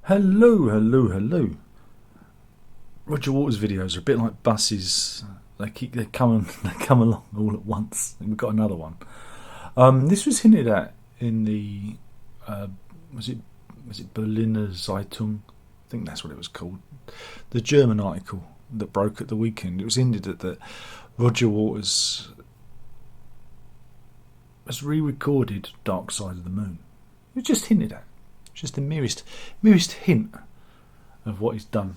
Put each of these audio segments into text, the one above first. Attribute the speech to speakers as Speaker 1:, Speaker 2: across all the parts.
Speaker 1: Hello, hello, hello. Roger Waters videos are a bit like buses. They come along all at once. And we've got another one. This was hinted at in the was it Berliner Zeitung? I think that's what it was called. The German article that broke at the weekend. It was hinted at that Roger Waters has re-recorded Dark Side of the Moon. It was just hinted at. Just the merest hint of what he's done.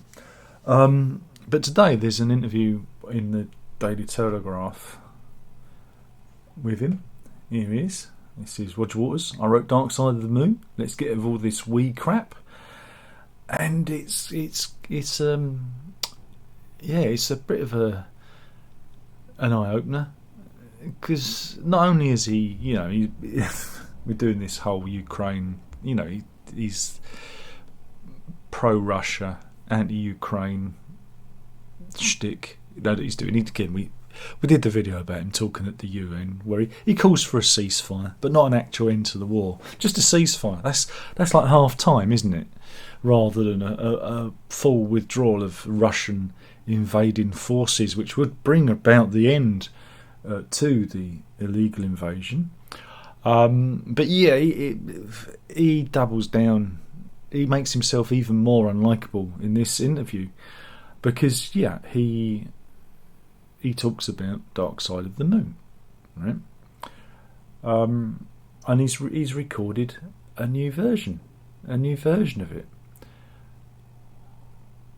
Speaker 1: But today there's an interview in the Daily Telegraph with him. Here he is. This is Roger Waters. I wrote Dark Side of the Moon. Let's get rid of all this wee crap. And it's a bit of an eye opener, because not only is he we're doing this whole Ukraine, he's pro-Russia, anti-Ukraine shtick that he's doing. Again, we did the video about him talking at the UN where he calls for a ceasefire, but not an actual end to the war, just a ceasefire. That's like half time, isn't it? Rather than a full withdrawal of Russian invading forces, which would bring about the end to the illegal invasion. But yeah, he doubles down. He makes himself even more unlikable in this interview, because he talks about Dark Side of the Moon, right? And he's recorded a new version of it,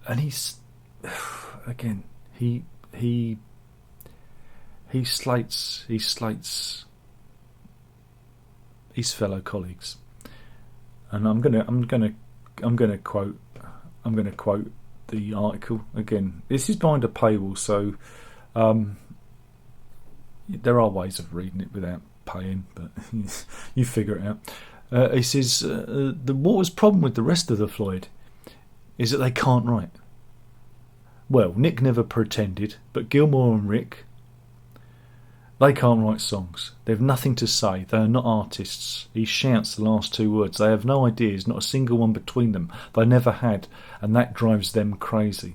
Speaker 1: and he's again he slates his fellow colleagues, and I'm gonna quote the article again. This is behind a paywall, so there are ways of reading it without paying, but you figure it out. He says the Waters' problem with the rest of the Floyd is that they can't write. Well, Nick never pretended, but Gilmour and Rick, they can't write songs. They have nothing to say. They are not artists. He shouts the last two words. They have no ideas, not a single one between them. They never had, and that drives them crazy.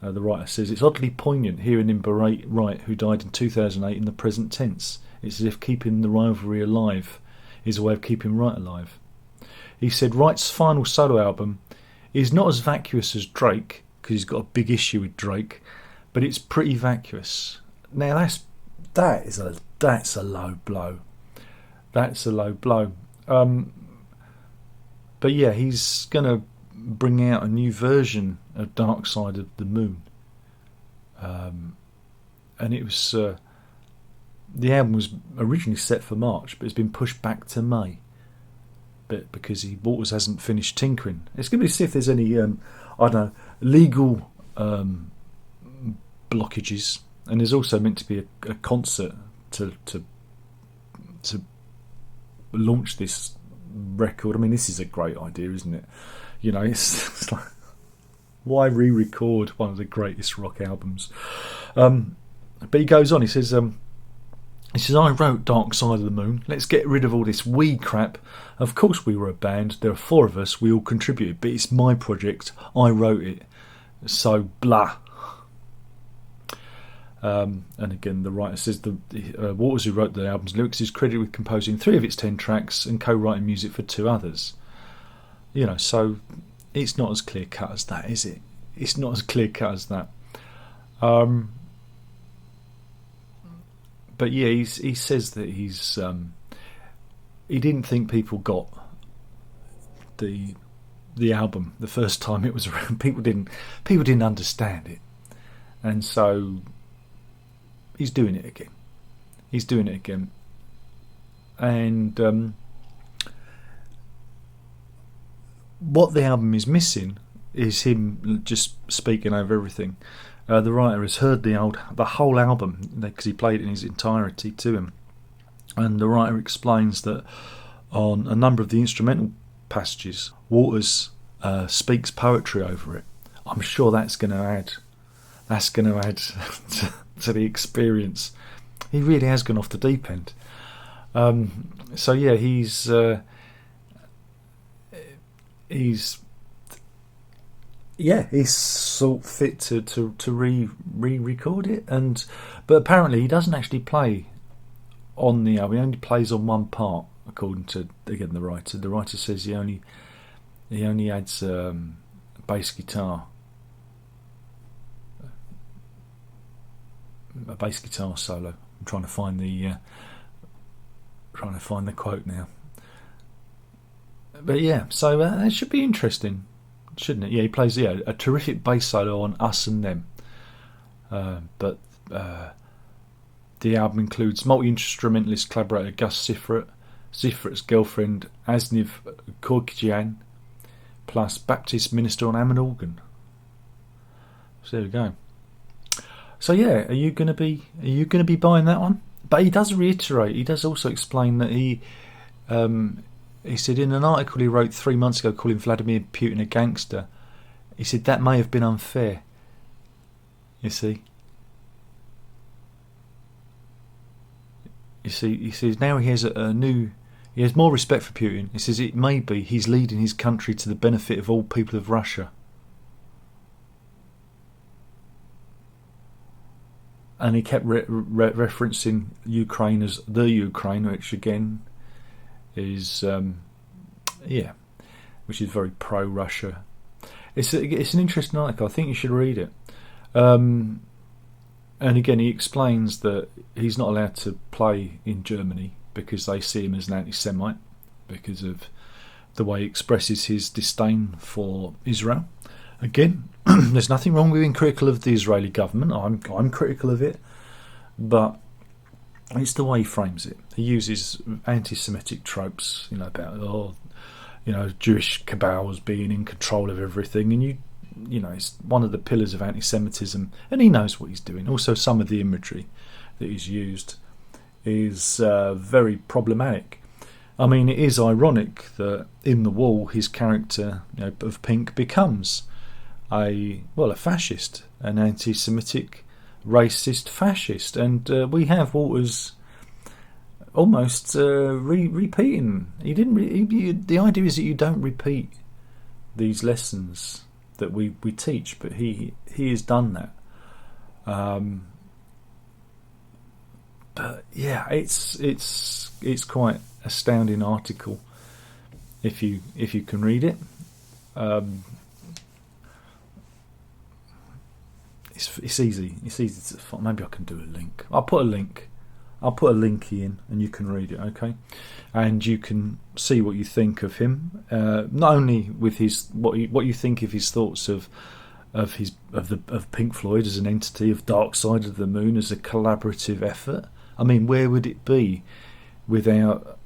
Speaker 1: The writer says, it's oddly poignant hearing him berate Wright, who died in 2008, in the present tense. It's as if keeping the rivalry alive is a way of keeping Wright alive. He said Wright's final solo album is not as vacuous as Drake, because he's got a big issue with Drake, but it's pretty vacuous. Now that's a low blow. That's a low blow. But yeah, he's gonna bring out a new version of Dark Side of the Moon. And it was the album was originally set for March, but it's been pushed back to May. But because Waters hasn't finished tinkering, it's going to see if there's any legal blockages. And there's also meant to be a concert to launch this record. I mean, this is a great idea, isn't it? It's like, why re-record one of the greatest rock albums? But he goes on. He says, I wrote Dark Side of the Moon. Let's get rid of all this wee crap. Of course we were a band. There are four of us. We all contributed. But it's my project. I wrote it. So, blah. And again, the writer says Waters, who wrote the album's lyrics, is credited with composing 3 of its 10 tracks and co-writing music for 2 others. So it's not as clear cut as that, is it? It's not as clear cut as that. But yeah, he says that he didn't think people got the album the first time it was around. People didn't understand it, and so he's doing it again. And what the album is missing is him just speaking over everything. The writer has heard the whole album, because he played it in its entirety to him, and the writer explains that on a number of the instrumental passages, Waters speaks poetry over it. I'm sure that's going to add to the experience. He really has gone off the deep end. So yeah, he's sort fit to re-record it, but apparently he doesn't actually play on the album. He only plays on one part, according to again the writer. The writer says he only adds bass guitar, a bass guitar solo. I'm trying to find the quote now. But yeah, so that should be interesting, shouldn't it? Yeah, he plays a terrific bass solo on Us and Them. But the album includes multi-instrumentalist collaborator Gus Sifrit's girlfriend Asniv Korkjian, plus Baptist minister on Hammond organ. So there we go. So yeah, are you going to be buying that one? But he does reiterate. He does also explain that he said in an article he wrote 3 months ago calling Vladimir Putin a gangster, he said that may have been unfair. You see, he says now he has he has more respect for Putin. He says it may be he's leading his country to the benefit of all people of Russia. And he kept referencing Ukraine as the Ukraine, which again is which is very pro-Russia. It's an interesting article. I think you should read it. And again, he explains that he's not allowed to play in Germany because they see him as an anti-Semite because of the way he expresses his disdain for Israel. Again, there's nothing wrong with being critical of the Israeli government. I'm critical of it, but it's the way he frames it. He uses anti-Semitic tropes, about Jewish cabals being in control of everything, and it's one of the pillars of anti-Semitism, and he knows what he's doing. Also, some of the imagery that he's used is very problematic. I mean, it is ironic that in The Wall, his character of Pink becomes a fascist, an anti-Semitic, racist fascist, and we have Walters almost repeating. He didn't. The idea is that you don't repeat these lessons that we teach, but he has done that. But yeah, it's quite astounding article if you can read it. It's easy. It's easy to find. Maybe I can do a link. I'll put a link in, and you can read it. Okay, and you can see what you think of him. Not only with his what you think of his thoughts of Pink Floyd as an entity, of Dark Side of the Moon as a collaborative effort. I mean, where would it be without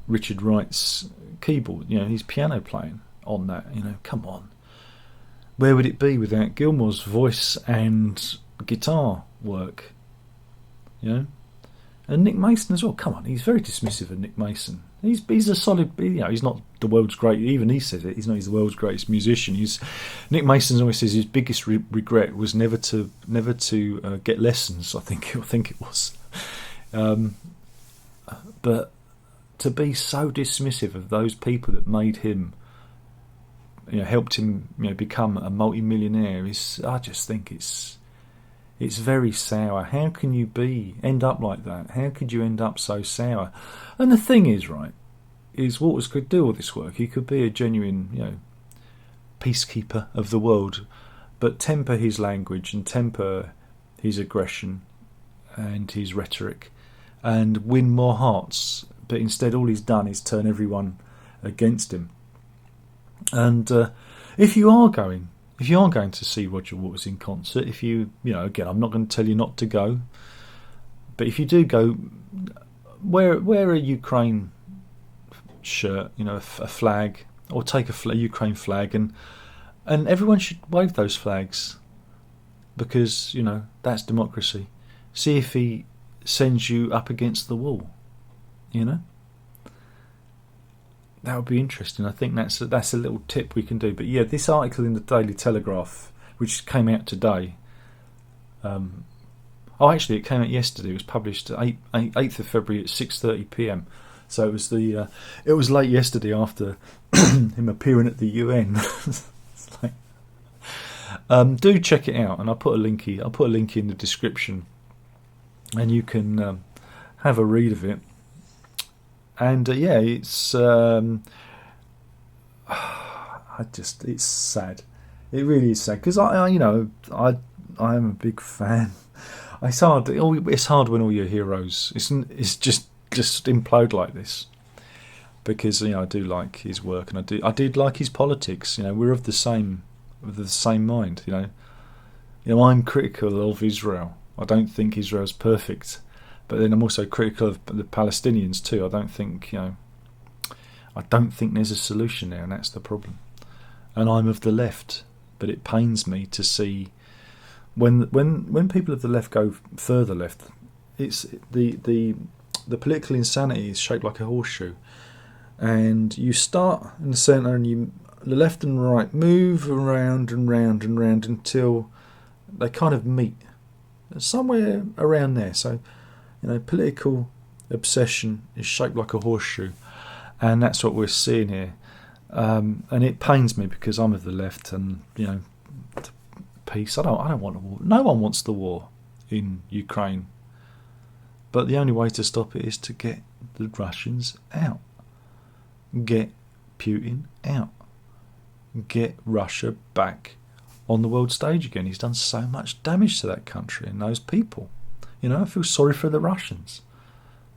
Speaker 1: Richard Wright's keyboard? His piano playing on that. Come on. Where would it be without Gilmour's voice and guitar work? And Nick Mason as well. Come on, he's very dismissive of Nick Mason. He's a solid. He's not the world's great. Even he says it. He's not. He's the world's greatest musician. Nick Mason always says his biggest regret was never to get lessons. I think it was. But to be so dismissive of those people that made him, helped him, become a multi-millionaire, I just think it's very sour. How can you end up like that? How could you end up so sour? And the thing is, right, is Waters could do all this work. He could be a genuine, peacekeeper of the world, but temper his language and temper his aggression and his rhetoric and win more hearts. But instead, all he's done is turn everyone against him. And if you are going to see Roger Waters in concert, again, I'm not going to tell you not to go, but if you do go, wear a Ukraine shirt, a flag, or take a Ukraine flag, and everyone should wave those flags, because that's democracy. See if he sends you up against the wall, That would be interesting. I think that's a little tip we can do. But yeah, this article in the Daily Telegraph, which came out today. Actually, it came out yesterday. It was published 8th of February at 6:30 p.m. So it was late yesterday after him appearing at the UN. It's like, do check it out, and I'll put a link in the description, and you can have a read of it. And it's it's sad. It really is sad, because I am a big fan. It's hard when all your heroes it's just implode like this, because I do like his work, and I did like his politics. We're of the same mind. I'm critical of Israel. I don't think Israel's perfect, but then I'm also critical of the Palestinians too. I don't think there's a solution there, and that's the problem. And I'm of the left, but it pains me to see when people of the left go further left. It's the political insanity is shaped like a horseshoe, and you start in the centre, and the left and right move around and round and round until they kind of meet somewhere around there. So political obsession is shaped like a horseshoe, and that's what we're seeing here. And it pains me, because I'm of the left, and peace. I don't want a war. No one wants the war in Ukraine. But the only way to stop it is to get the Russians out. Get Putin out. Get Russia back on the world stage again. He's done so much damage to that country and those people. I feel sorry for the Russians.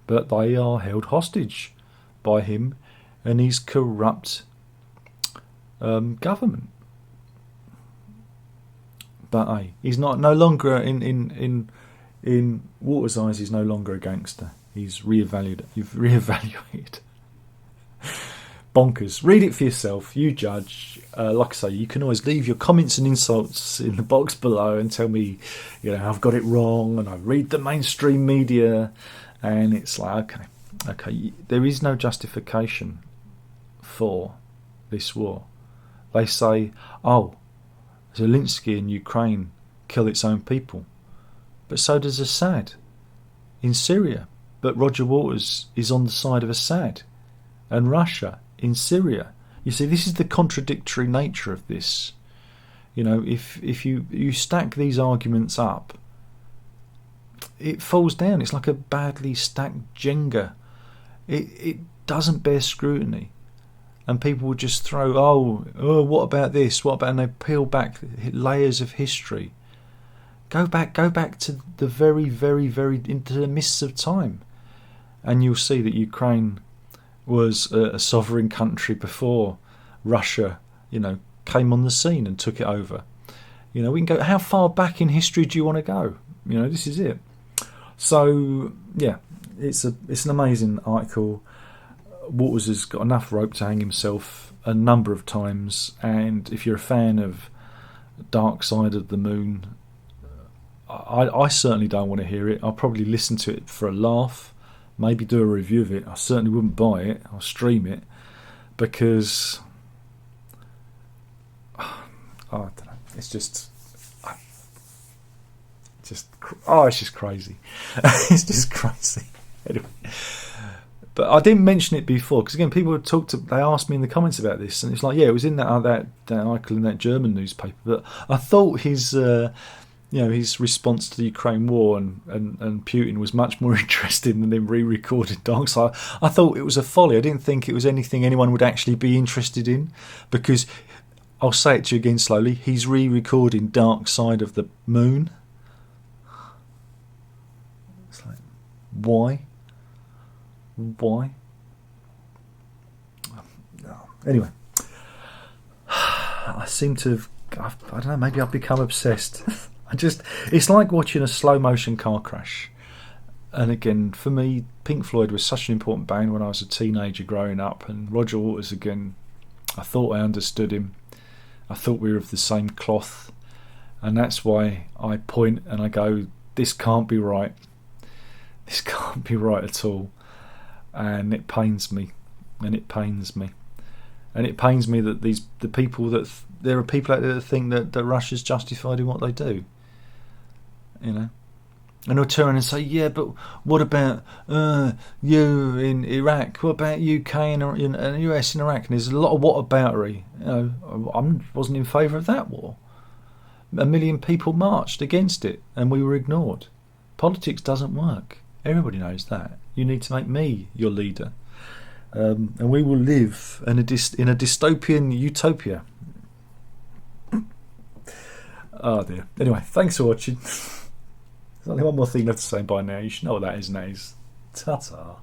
Speaker 1: But they are held hostage by him and his corrupt government. But he's no longer in Waters' eyes. He's no longer a gangster. He's reevaluated. Bonkers. Read it for yourself. You judge. Like I say, you can always leave your comments and insults in the box below and tell me, I've got it wrong, and I read the mainstream media, and it's like, okay, there is no justification for this war. They say, Zelensky in Ukraine killed its own people, but so does Assad in Syria. But Roger Waters is on the side of Assad and Russia in Syria. You see, this is the contradictory nature of this. If you stack these arguments up, it falls down. It's like a badly stacked Jenga. It doesn't bear scrutiny. And people will just throw, what about this? What about? And they peel back layers of history. Go back to the very, very, very into the mists of time, and you'll see that Ukraine was a sovereign country before Russia, came on the scene and took it over. We can go. How far back in history do you want to go? This is it. So yeah, it's an amazing article. Waters has got enough rope to hang himself a number of times, and if you're a fan of Dark Side of the Moon, I certainly don't want to hear it. I'll probably listen to it for a laugh, maybe do a review of it. I certainly wouldn't buy it. I'll stream it, because I don't know. It's just it's just crazy. It's just crazy. Anyway. But I didn't mention it before, because again, people they asked me in the comments about this, and it's like, it was in that article in that German newspaper. But I thought his response to the Ukraine war and Putin was much more interesting than them re-recorded Dark Side. I thought it was a folly. I didn't think it was anything anyone would actually be interested in, because I'll say it to you again slowly. He's re-recording Dark Side of the Moon. It's like, why? Anyway, I seem to have, I don't know, maybe I've become obsessed. It's like watching a slow motion car crash. And again, for me, Pink Floyd was such an important band when I was a teenager growing up, and Roger Waters, again, I thought I understood him. I thought we were of the same cloth, and that's why I point and I go, this can't be right. This can't be right at all. And it pains me, and it pains me, and it pains me that there are people out there that think that Russia's justified in what they do. And they'll turn and say, yeah, but what about you in Iraq? What about UK and US in Iraq? And there's a lot of whataboutery. I wasn't in favour of that war. 1 million people marched against it and we were ignored. Politics doesn't work. Everybody knows that. You need to make me your leader. And we will live in a dystopian utopia. Oh dear. Anyway, thanks for watching. There's only one more thing left to say by now. You should know what that is, and that is ta-ta.